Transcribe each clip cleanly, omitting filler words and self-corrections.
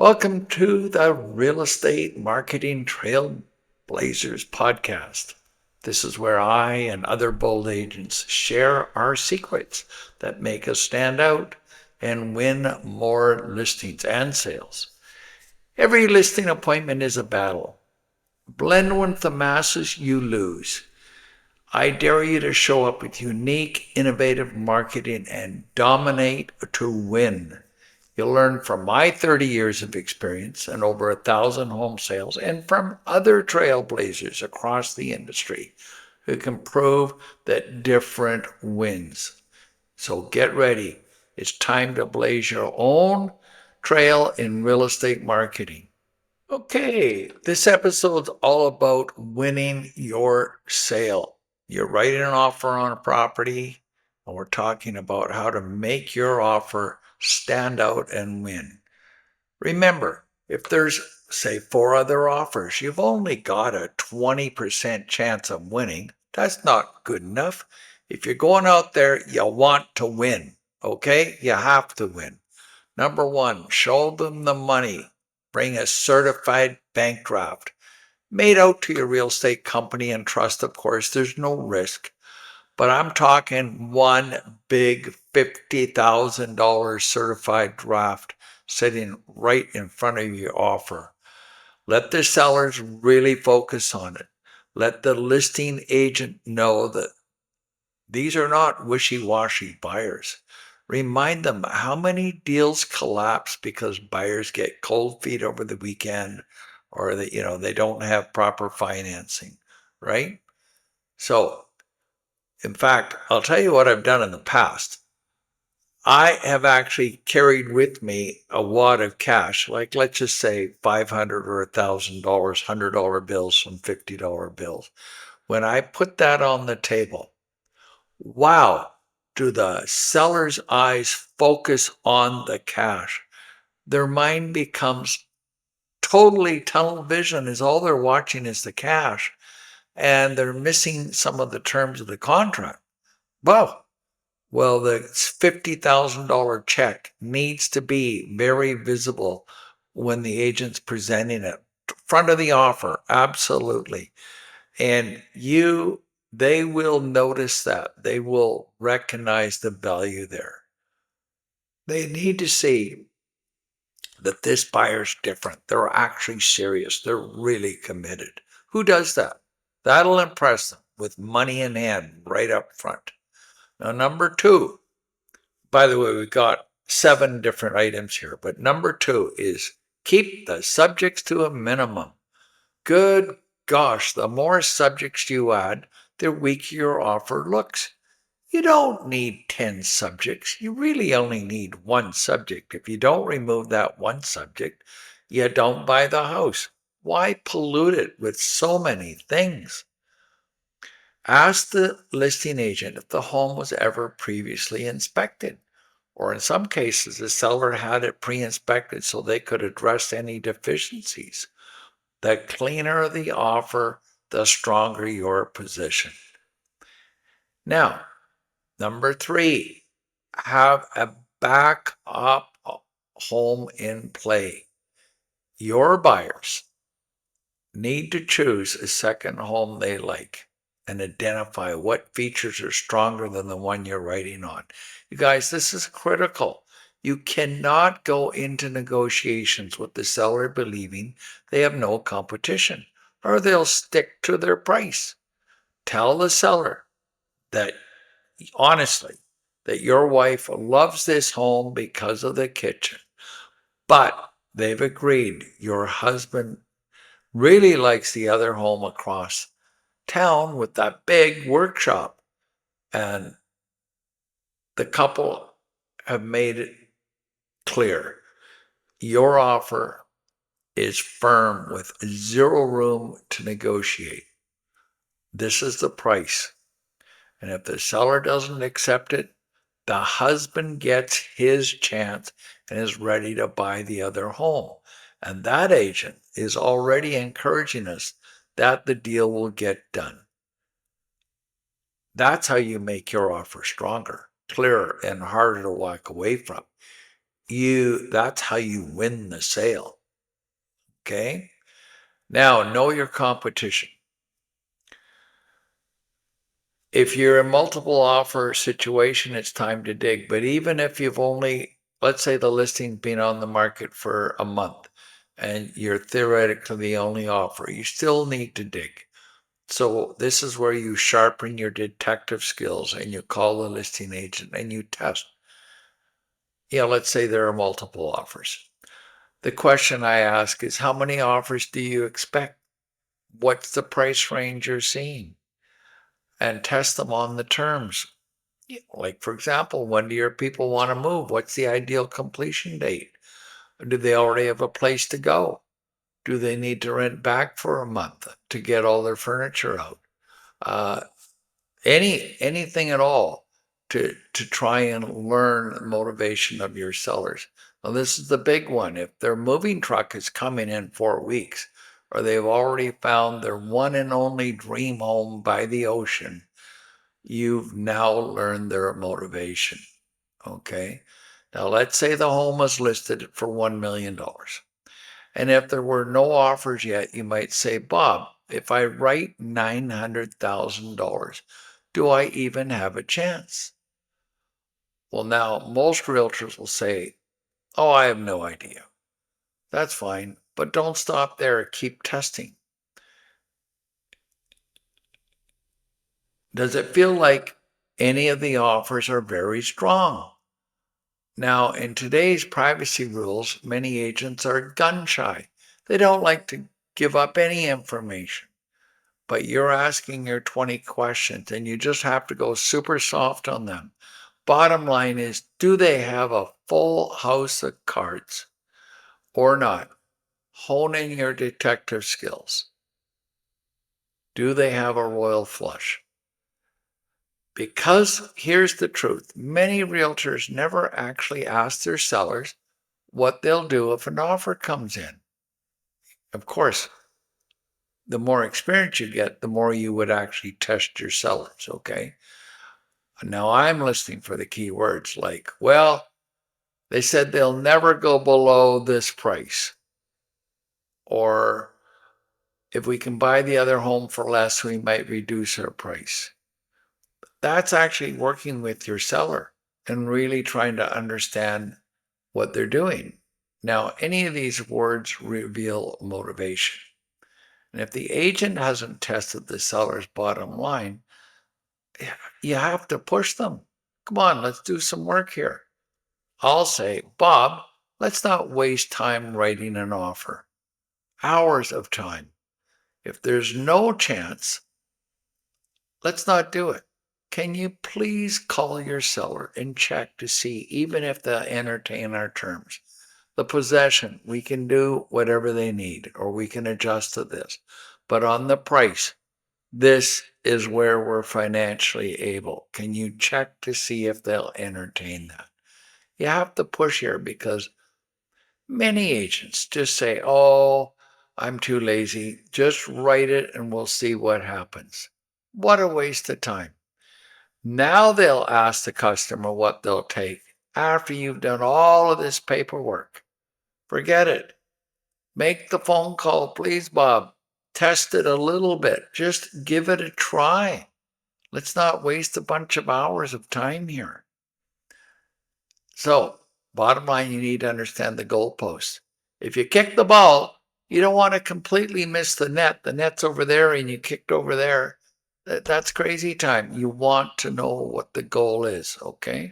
Welcome to the Real Estate Marketing Trailblazers podcast. This is where I and other bold agents share our secrets that make us stand out and win more listings and sales. Every listing appointment is a battle. Blend with the masses, you lose. I dare you to show up with unique, innovative marketing and dominate to win. You'll learn from my 30 years of experience and over 1,000 home sales and from other trailblazers across the industry who can prove that different wins. So get ready. It's time to blaze your own trail in real estate marketing. Okay, this episode's all about winning your sale. You're writing an offer on a property, and we're talking about how to make your offer stand out and win. Remember, if there's, say, 4 other offers, you've only got a 20% chance of winning. That's not good enough. If you're going out there, you want to win, okay? You have to win. Number 1, show them the money. Bring a certified bank draft made out to your real estate company and trust, of course. There's no risk. But I'm talking one big $50,000 certified draft sitting right in front of your offer. Let the sellers really focus on it. Let the listing agent know that these are not wishy-washy buyers. Remind them how many deals collapse because buyers get cold feet over the weekend or they don't have proper financing, right? So, in fact, I'll tell you what I've done in the past. I have actually carried with me a wad of cash, like let's just say $500 or $1,000, $100 bills, some $50 bills. When I put that on the table, wow, do the seller's eyes focus on the cash? Their mind becomes totally tunnel vision, is all they're watching is the cash, and they're missing some of the terms of the contract. Wow. Well, the $50,000 check needs to be very visible when the agent's presenting it. Front of the offer, absolutely. And they will notice that. They will recognize the value there. They need to see that this buyer's different. They're actually serious. They're really committed. Who does that? That'll impress them with money in hand right up front. Now, number 2, by the way, we've got 7 different items here, but number 2 is keep the subjects to a minimum. Good gosh, the more subjects you add, the weaker your offer looks. You don't need 10 subjects. You really only need 1 subject. If you don't remove that 1 subject, you don't buy the house. Why pollute it with so many things? Ask the listing agent if the home was ever previously inspected, or in some cases, the seller had it pre-inspected so they could address any deficiencies. The cleaner the offer, the stronger your position. Now, number 3, have a backup home in play. Your buyers need to choose a second home they like and identify what features are stronger than the one you're writing on. You guys, this is critical. You cannot go into negotiations with the seller believing they have no competition, or they'll stick to their price. Tell the seller that, honestly, that your wife loves this home because of the kitchen, but they've agreed your husband really likes the other home across town with that big workshop. And the couple have made it clear your offer is firm with 0 room to negotiate. This is the price. And if the seller doesn't accept it, the husband gets his chance and is ready to buy the other home. And that agent is already encouraging us that the deal will get done. That's how you make your offer stronger, clearer, and harder to walk away from. that's how you win the sale. Okay? Now, know your competition. If you're in multiple offer situation, it's time to dig. But even if you've only, let's say the listing's been on the market for a month and you're theoretically the only offer, you still need to dig. So this is where you sharpen your detective skills and you call the listing agent and you test. Let's say there are multiple offers. The question I ask is, how many offers do you expect? What's the price range you're seeing? And test them on the terms. Like, for example, when do your people want to move? What's the ideal completion date? Do they already have a place to go? Do they need to rent back for a month to get all their furniture out? Uh, anything at all to try and learn the motivation of your sellers. Now, this is the big one. If their moving truck is coming in 4 weeks, or they've already found their one and only dream home by the ocean, you've now learned their motivation. Okay. Now, let's say the home was listed for $1 million. And if there were no offers yet, you might say, Bob, if I write $900,000, do I even have a chance? Well, now most realtors will say, oh, I have no idea. That's fine, but don't stop there. Keep testing. Does it feel like any of the offers are very strong? Now, in today's privacy rules, many agents are gun shy. They don't like to give up any information. But you're asking your 20 questions and you just have to go super soft on them. Bottom line is, do they have a full house of cards or not? Hone in your detective skills. Do they have a royal flush? Because here's the truth, many realtors never actually ask their sellers what they'll do if an offer comes in. Of course, the more experience you get, the more you would actually test your sellers, okay? Now I'm listening for the key words like, well, they said they'll never go below this price. Or if we can buy the other home for less, we might reduce our price. That's actually working with your seller and really trying to understand what they're doing. Now, any of these words reveal motivation. And if the agent hasn't tested the seller's bottom line, you have to push them. Come on, let's do some work here. I'll say, Bob, let's not waste time writing an offer. Hours of time. If there's no chance, let's not do it. Can you please call your seller and check to see, even if they'll entertain our terms? The possession, we can do whatever they need, or we can adjust to this. But on the price, this is where we're financially able. Can you check to see if they'll entertain that? You have to push here because many agents just say, oh, I'm too lazy. Just write it and we'll see what happens. What a waste of time. Now they'll ask the customer what they'll take after you've done all of this paperwork. Forget it. Make the phone call, please, Bob. Test it a little bit. Just give it a try. Let's not waste a bunch of hours of time here. So, bottom line, you need to understand the goalpost. If you kick the ball, you don't want to completely miss the net. The net's over there and you kicked over there. That's crazy time. You want to know what the goal is, okay?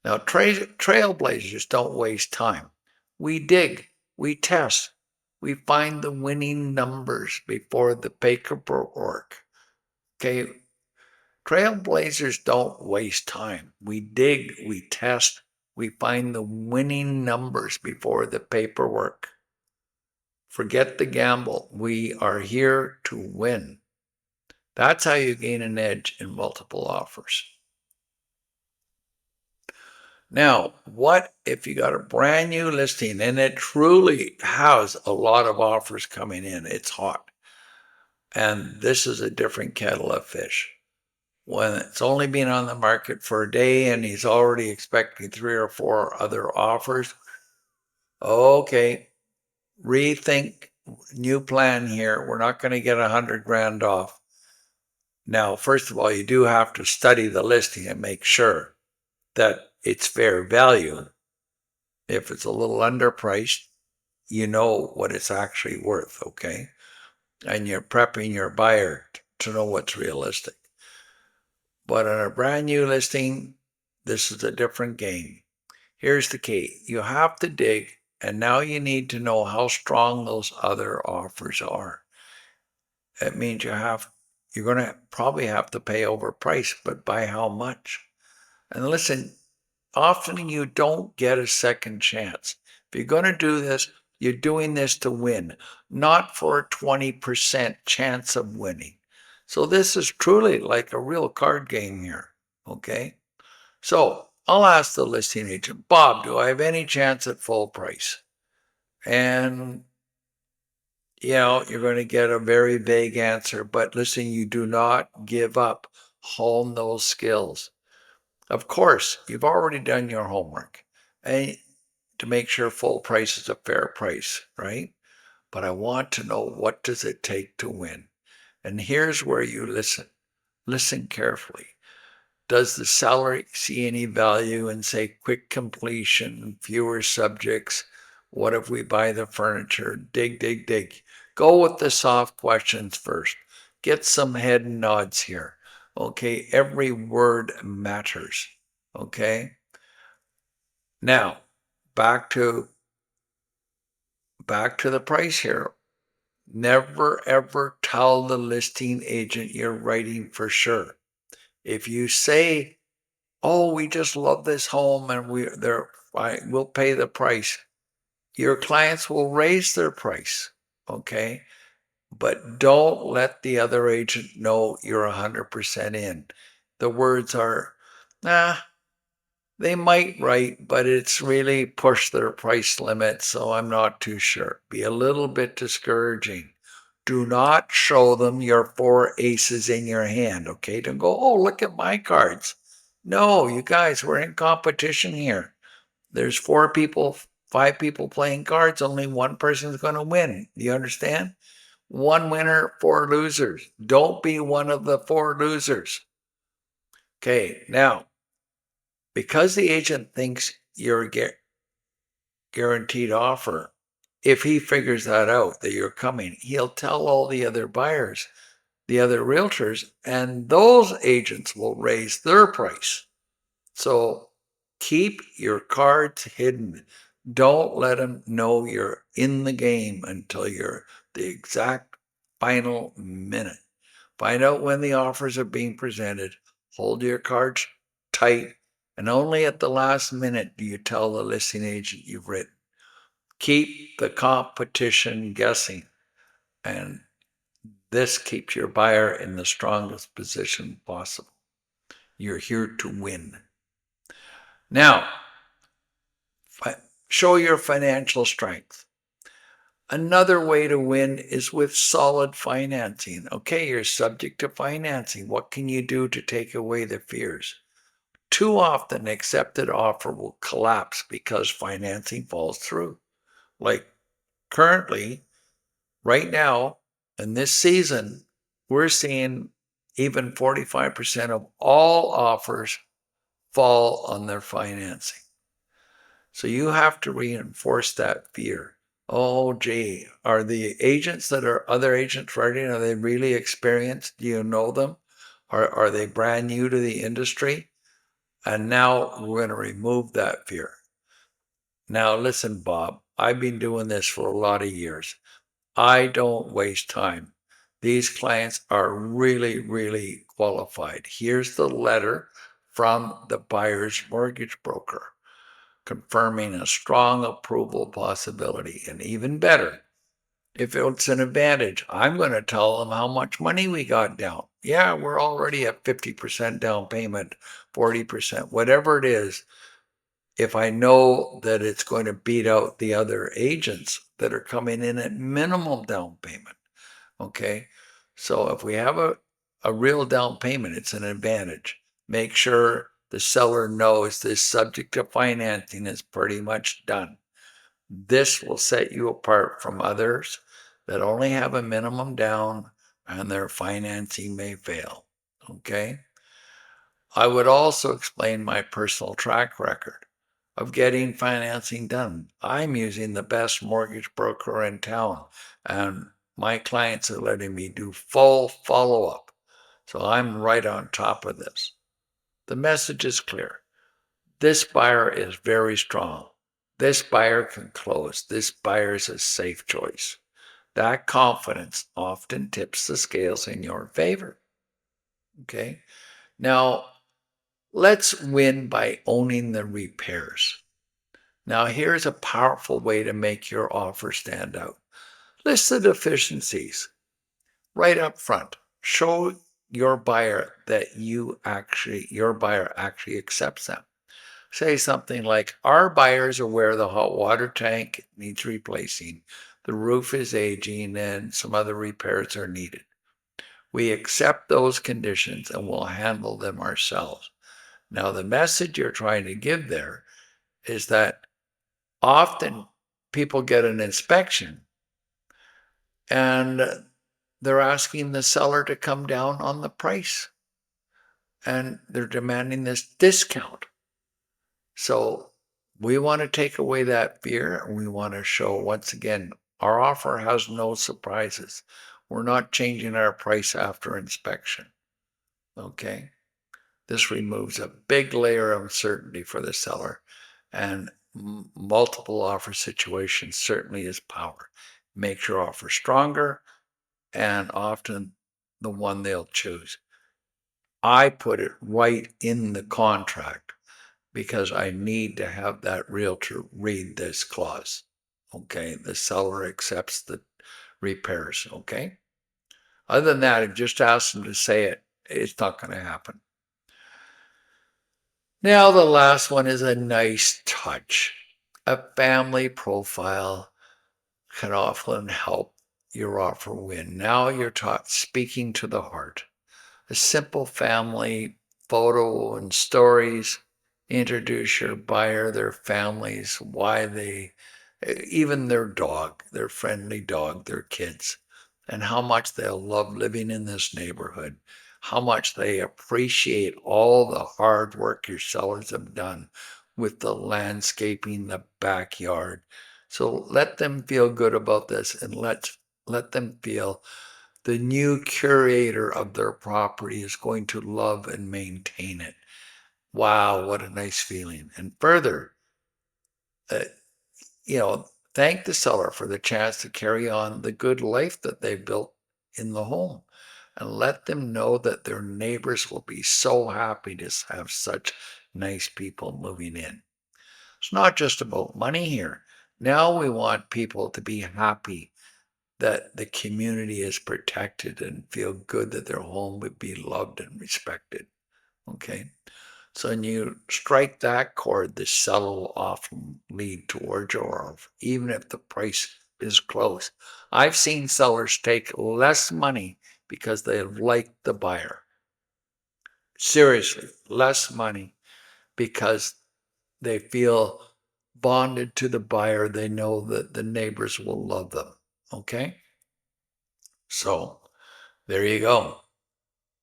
Now, trailblazers don't waste time. We dig, we test, we find the winning numbers before the paperwork. Okay, trailblazers don't waste time. We dig, we test, we find the winning numbers before the paperwork. Forget the gamble. We are here to win. That's how you gain an edge in multiple offers. Now, what if you got a brand new listing and it truly has a lot of offers coming in? It's hot. And this is a different kettle of fish. when it's only been on the market for a day and he's already expecting 3 or 4 other offers. Okay, rethink, new plan here. We're not going to get 100 grand off. Now, first of all, you do have to study the listing and make sure that it's fair value. If it's a little underpriced, you know what it's actually worth, okay? And you're prepping your buyer to know what's realistic. But on a brand new listing, this is a different game. Here's the key. You have to dig, and now you need to know how strong those other offers are. It means you're going to probably have to pay overpriced, but by how much? And listen, often you don't get a second chance. If you're going to do this, you're doing this to win, not for a 20% chance of winning. So this is truly like a real card game here, okay? So I'll ask the listing agent, Bob, do I have any chance at full price? And you're going to get a very vague answer, but listen, you do not give up. Hone those skills. Of course, you've already done your homework and to make sure full price is a fair price, right? But I want to know, what does it take to win? And here's where you listen. Listen carefully. Does the seller see any value in, say, quick completion, fewer subjects? What if we buy the furniture? Dig, dig, dig. Go with the soft questions first. Get some head nods here. Okay, every word matters. Okay. Now, back to the price here. Never ever tell the listing agent you're writing for sure. If you say, "Oh, we just love this home and we'll pay the price," your clients will raise their price, okay? But don't let the other agent know you're 100% in. The words are, nah, they might write, but it's really pushed their price limit, so I'm not too sure. Be a little bit discouraging. Do not show them your 4 aces in your hand, okay? Don't go, oh, look at my cards. No, you guys, we're in competition here. There's 4 people, 5 people playing cards. Only one person's going to win. Do you understand? 1 winner, 4 losers. Don't be one of the 4 losers. Okay, now, because the agent thinks you're a guaranteed offer, if he figures that out, that you're coming, he'll tell all the other buyers, the other realtors, and those agents will raise their price. So keep your cards hidden. Don't let them know you're in the game until you're the exact final minute. Find out when the offers are being presented. Hold your cards tight, and only at the last minute do you tell the listing agent you've written. Keep the competition guessing, and this keeps your buyer in the strongest position possible. You're here to win. Now, show your financial strength. Another way to win is with solid financing. Okay, you're subject to financing. What can you do to take away the fears? Too often, accepted offer will collapse because financing falls through. Like currently, right now, in this season, we're seeing even 45% of all offers fall on their financing. So you have to reinforce that fear. Oh, gee, are the agents that are other agents writing, are they really experienced? Do you know them? Are they brand new to the industry? And now we're going to remove that fear. Now, listen, Bob, I've been doing this for a lot of years. I don't waste time. These clients are really, really qualified. Here's the letter from the buyer's mortgage broker confirming a strong approval possibility. And even better, if it's an advantage, I'm going to tell them how much money we got down. Yeah, we're already at 50% down payment, 40%, whatever it is. If I know that it's going to beat out the other agents that are coming in at minimum down payment. Okay. So if we have a a real down payment. It's an advantage. Make sure the seller knows this subject to financing is pretty much done. This will set you apart from others that only have a minimum down and their financing may fail. Okay? I would also explain my personal track record of getting financing done. I'm using the best mortgage broker in town, and my clients are letting me do full follow-up. So I'm right on top of this. The message is clear. This buyer is very strong. This buyer can close. This buyer is a safe choice. That confidence often tips the scales in your favor. Okay? Now, let's win by owning the repairs. Now, here's a powerful way to make your offer stand out. List the deficiencies right up front. Show your buyer that your buyer actually accepts them. Say something like, our buyers are aware the hot water tank needs replacing, the roof is aging, and some other repairs are needed. We accept those conditions and we'll handle them ourselves. Now, the message you're trying to give there is that often people get an inspection and they're asking the seller to come down on the price and they're demanding this discount. So we want to take away that fear, and we want to show, once again, our offer has no surprises. We're not changing our price after inspection. Okay? This removes a big layer of uncertainty for the seller, and multiple offer situations certainly is power. Makes your offer stronger and often the one they'll choose. I put it right in the contract because I need to have that realtor read this clause. Okay, the seller accepts the repairs. Okay, other than that, if just ask them to say it, it's not going to happen. Now, the last one is a nice touch. A family profile can often help your offer win. Now you're speaking to the heart. A simple family photo and stories introduce your buyer, their families, why they, even their dog, their friendly dog, their kids, and how much they'll love living in this neighborhood, how much they appreciate all the hard work your sellers have done with the landscaping, the backyard. So let them feel good about this, and let them feel the new curator of their property is going to love and maintain it. Wow, what a nice feeling. And further, uh, thank the seller for the chance to carry on the good life that they built in the home, and let them know that their neighbors will be so happy to have such nice people moving in. It's not just about money here. Now we want people to be happy that the community is protected and feel good that their home would be loved and respected. Okay? So when you strike that chord, the seller will often lead towards your offer, even if the price is close. I've seen sellers take less money because they like the buyer. Seriously, less money because they feel bonded to the buyer. They know that the neighbors will love them. Okay? So there you go.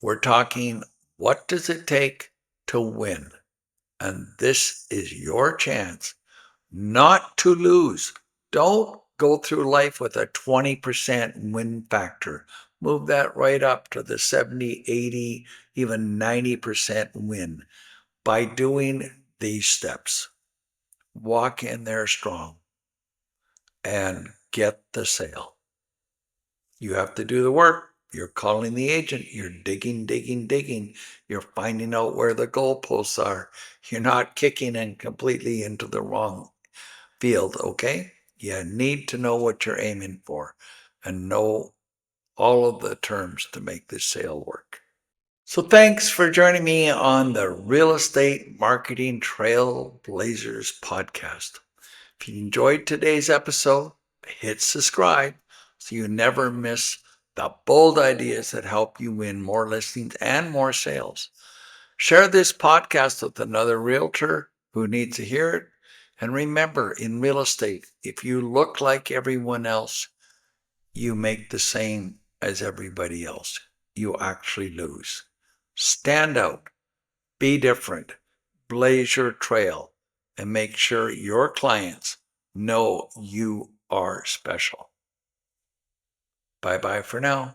We're talking, what does it take to win? And this is your chance not to lose. Don't go through life with a 20% win factor. Move that right up to the 70, 80, even 90% win by doing these steps. Walk in there strong and get the sale. You have to do the work. You're calling the agent. You're digging, digging, digging. You're finding out where the goalposts are. You're not kicking in completely into the wrong field, okay? You need to know what you're aiming for and know all of the terms to make this sale work. So thanks for joining me on the Real Estate Marketing Trailblazers podcast. If you enjoyed today's episode, hit subscribe so you never miss the bold ideas that help you win more listings and more sales. Share this podcast with another realtor who needs to hear it. And remember, in real estate, if you look like everyone else, you make the same as everybody else. You actually lose. Stand out, be different, blaze your trail, and make sure your clients know you are special. Bye-bye for now.